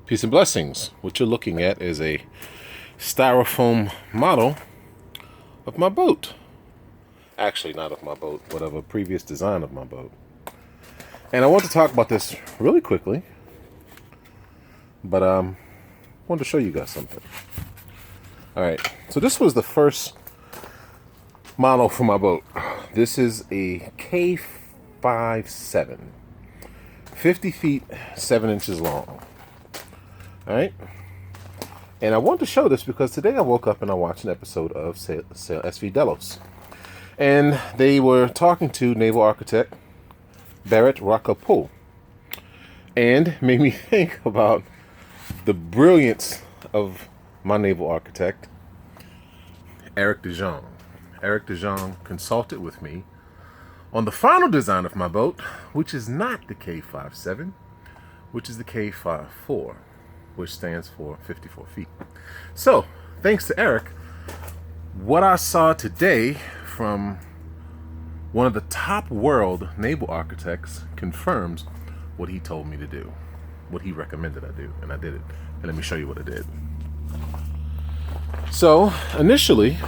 Peace and blessings. What you're looking at is a styrofoam model of my boat. Actually, not of my boat, but of a previous design of my boat. And I want to talk about this really quickly, but I wanted to show you guys something. All right, so this was the first model for my boat. This is a K57, 50 feet, 7 inches long. All right, and I want to show this because today I woke up and I watched an episode of SV Delos, and they were talking to naval architect Barrett Racoupeau, and made me think about the brilliance of my naval architect, Eric DeJong. Eric DeJong consulted with me on the final design of my boat, which is not the K57, which is the K54, which stands for 54 feet. So, thanks to Eric, what I saw today from one of the top world naval architects confirms what he told me to do, what he recommended I do, and I did it. And let me show you what I did. So, initially,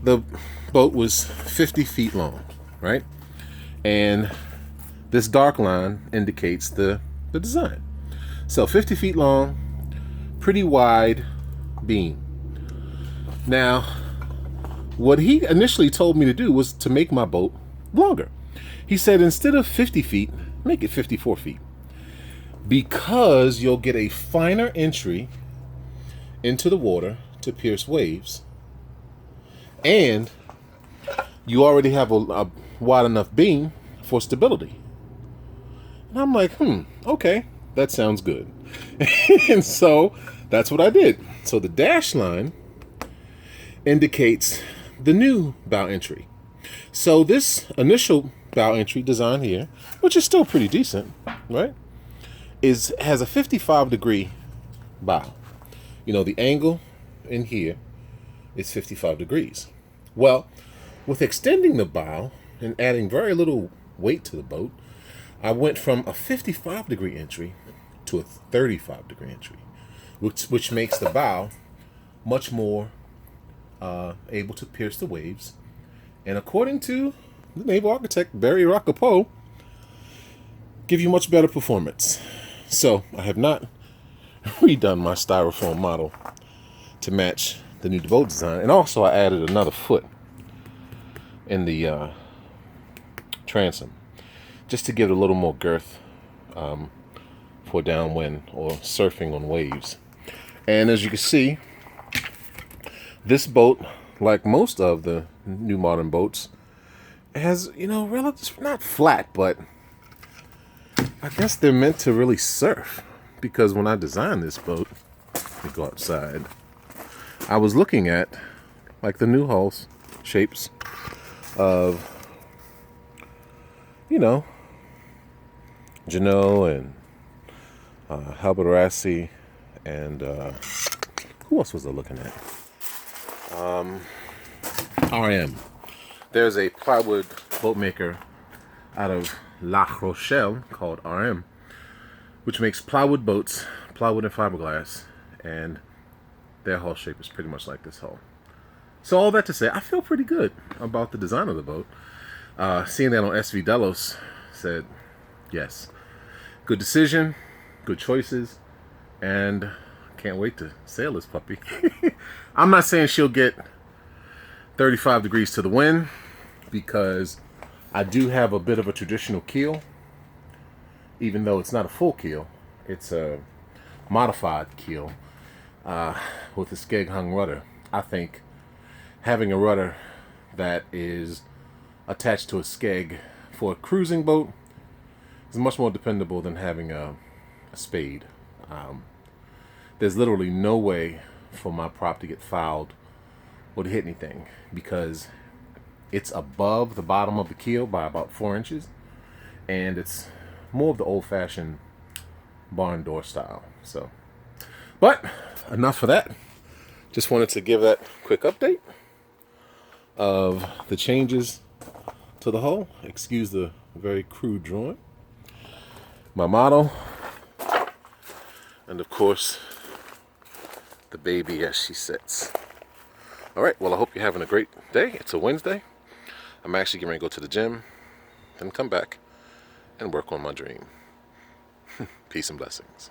the boat was 50 feet long, right? And this dark line indicates the design. So 50 feet long, pretty wide beam. Now, what he initially told me to do was to make my boat longer. He said instead of 50 feet, make it 54 feet. Because you'll get a finer entry into the water to pierce waves. And you already have a wide enough beam for stability. And I'm like, okay. That sounds good. And so that's what I did. So the dash line indicates the new bow entry. So this initial bow entry design here, which is still pretty decent, right, has a 55-degree bow. You know, the angle in here is 55 degrees. Well, with extending the bow and adding very little weight to the boat, I went from a 55-degree entry to a 35-degree entry, which makes the bow much more able to pierce the waves. And according to the naval architect, Barrett Racoupeau, give you much better performance. So I have not redone my styrofoam model to match the new boat design. And also I added another foot in the transom, just to give it a little more girth for downwind or surfing on waves. And as you can see, this boat, like most of the new modern boats, has, relative, not flat, but I guess they're meant to really surf. Because when I designed this boat, let me go outside, I was looking at like the new hull shapes of, Janot and Halberassi and who else was I looking at? RM. There's a plywood boat maker out of La Rochelle called RM, which makes plywood boats, plywood and fiberglass, and their hull shape is pretty much like this hull. So all that to say, I feel pretty good about the design of the boat. Seeing that on SV Delos said, yes, good decision, good choices, and can't wait to sail this puppy. I'm not saying she'll get 35 degrees to the wind, because I do have a bit of a traditional keel, even though it's not a full keel. It's a modified keel with a skeg hung rudder. I think having a rudder that is attached to a skeg for a cruising boat is much more dependable than having a spade. There's literally no way for my prop to get fouled or to hit anything, because it's above the bottom of the keel by about 4 inches, and it's more of the old-fashioned barn door style. So, but enough for that. Just wanted to give that quick update of the changes to the hull. Excuse the very crude drawing. My model And of course, the baby as she sits. All right, well, I hope you're having a great day. It's a Wednesday. I'm actually getting ready to go to the gym, then come back and work on my dream. Peace and blessings.